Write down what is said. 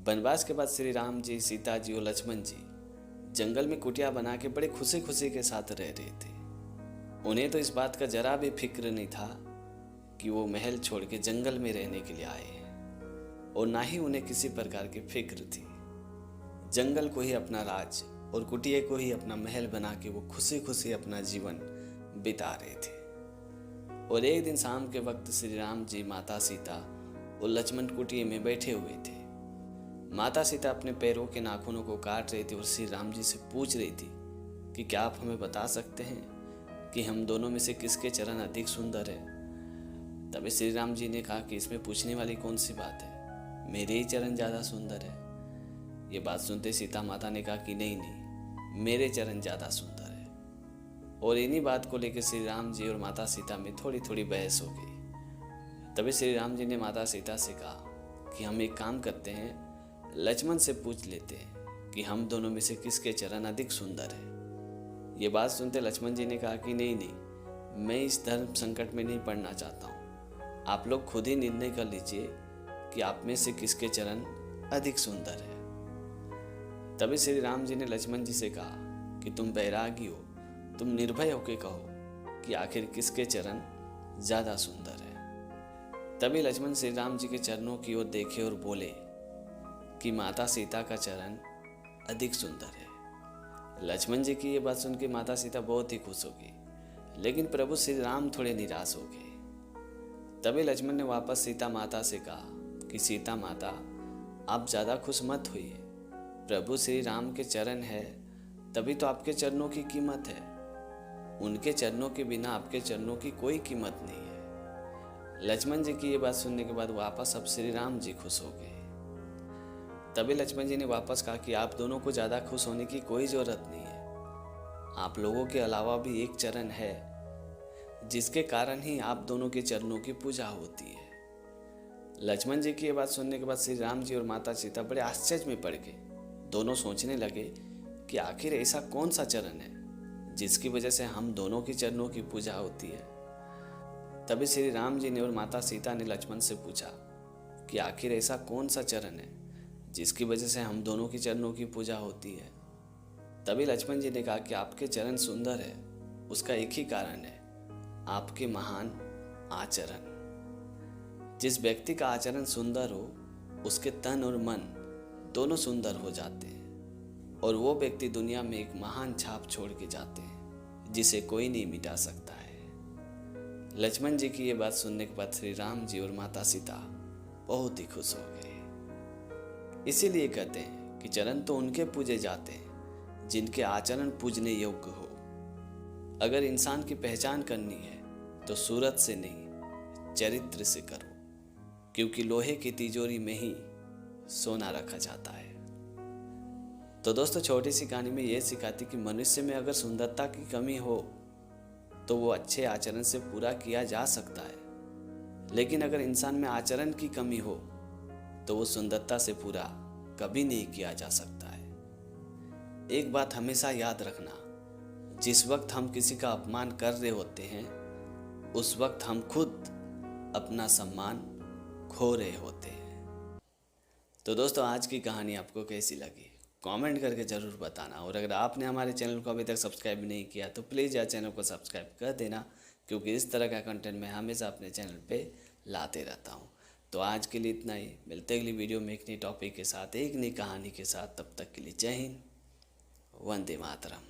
वनवास के बाद श्री राम जी, सीता जी और लक्ष्मण जी जंगल में कुटिया बना के बड़े खुशी खुशी के साथ रह रहे थे। उन्हें तो इस बात का जरा भी फिक्र नहीं था कि वो महल छोड़ के जंगल में रहने के लिए आए हैं, और ना ही उन्हें किसी प्रकार की फिक्र थी। जंगल को ही अपना राज और कुटिया को ही अपना महल बना के वो खुशी खुशी अपना जीवन बिता रहे थे। और एक दिन शाम के वक्त श्री राम जी, माता सीता और लक्ष्मण कुटिया में बैठे हुए थे। माता सीता अपने पैरों के नाखूनों को काट रही थी और श्री राम जी से पूछ रही थी कि क्या आप हमें बता सकते हैं कि हम दोनों में से किसके चरण अधिक सुंदर है। तभी श्री राम जी ने कहा कि इसमें पूछने वाली कौन सी बात है, मेरे ही चरण ज़्यादा सुंदर है। ये बात सुनते सीता माता ने कहा कि नहीं, मेरे चरण ज़्यादा सुंदर है। और इन्हीं बात को लेकर श्री राम जी और माता सीता में थोड़ी थोड़ी बहस हो गई। तभी श्री राम जी ने माता सीता से कहा कि हम एक काम करते हैं, लक्ष्मण से पूछ लेते हैं कि हम दोनों में से किसके चरण अधिक सुंदर है। ये बात सुनते लक्ष्मण जी ने कहा कि नहीं, मैं इस धर्म संकट में नहीं पड़ना चाहता हूँ। आप लोग खुद ही निर्णय कर लीजिए कि आप में से किसके चरण अधिक सुंदर है। तभी श्री राम जी ने लक्ष्मण जी से कहा कि तुम बैरागी हो, तुम निर्भय होकर कहो कि आखिर किसके चरण ज्यादा सुंदर है। तभी लक्ष्मण श्री राम जी के चरणों की ओर देखे और बोले कि माता सीता का चरण अधिक सुंदर है। लक्ष्मण जी की ये बात सुन के माता सीता बहुत ही खुश हो गई, लेकिन प्रभु श्री राम थोड़े निराश हो गए। तभी लक्ष्मण ने वापस सीता माता से कहा कि सीता माता, आप ज़्यादा खुश मत होइए। प्रभु श्री राम के चरण है तभी तो आपके चरणों की कीमत है। उनके चरणों के बिना आपके चरणों की कोई कीमत नहीं है। लक्ष्मण जी की ये बात सुनने के बाद वापस अब श्री राम जी खुश हो गए। तभी लक्ष्मण जी ने वापस कहा कि आप दोनों को ज़्यादा खुश होने की कोई ज़रूरत नहीं है। आप लोगों के अलावा भी एक चरण है जिसके कारण ही आप दोनों के चरणों की पूजा होती है। लक्ष्मण जी की ये बात सुनने के बाद श्री राम जी और माता सीता बड़े आश्चर्य में पड़ गए। दोनों सोचने लगे कि आखिर ऐसा कौन सा चरण है जिसकी वजह से हम दोनों के चरणों की पूजा होती है। तभी श्री राम जी ने और माता सीता ने लक्ष्मण से पूछा कि आखिर ऐसा कौन सा चरण है जिसकी वजह से हम दोनों के चरणों की पूजा होती है। तभी लक्ष्मण जी ने कहा कि आपके चरण सुंदर है, उसका एक ही कारण है, आपके महान आचरण। जिस व्यक्ति का आचरण सुंदर हो उसके तन और मन दोनों सुंदर हो जाते हैं और वो व्यक्ति दुनिया में एक महान छाप छोड़ के जाते हैं जिसे कोई नहीं मिटा सकता है। लक्ष्मण जी की ये बात सुनने के बाद श्री राम जी और माता सीता बहुत ही खुश हो गए। इसीलिए कहते हैं कि चरण तो उनके पूजे जाते हैं जिनके आचरण पूजने योग्य हो। अगर इंसान की पहचान करनी है तो सूरत से नहीं, चरित्र से करो, क्योंकि लोहे की तिजोरी में ही सोना रखा जाता है। तो दोस्तों, छोटी सी कहानी में ये सिखाती कि मनुष्य में अगर सुंदरता की कमी हो तो वो अच्छे आचरण से पूरा किया जा सकता है, लेकिन अगर इंसान में आचरण की कमी हो तो वो सुंदरता से पूरा कभी नहीं किया जा सकता है। एक बात हमेशा याद रखना, जिस वक्त हम किसी का अपमान कर रहे होते हैं उस वक्त हम खुद अपना सम्मान खो रहे होते हैं। तो दोस्तों, आज की कहानी आपको कैसी लगी कमेंट करके ज़रूर बताना। और अगर आपने हमारे चैनल को अभी तक सब्सक्राइब नहीं किया तो प्लीज़ यार चैनल को सब्सक्राइब कर देना, क्योंकि इस तरह का कंटेंट मैं हमेशा अपने चैनल पे लाते रहता हूँ। तो आज के लिए इतना ही, मिलते हैं अगली वीडियो में एक नई टॉपिक के साथ, एक नई कहानी के साथ। तब तक के लिए जय हिंद, वंदे मातरम।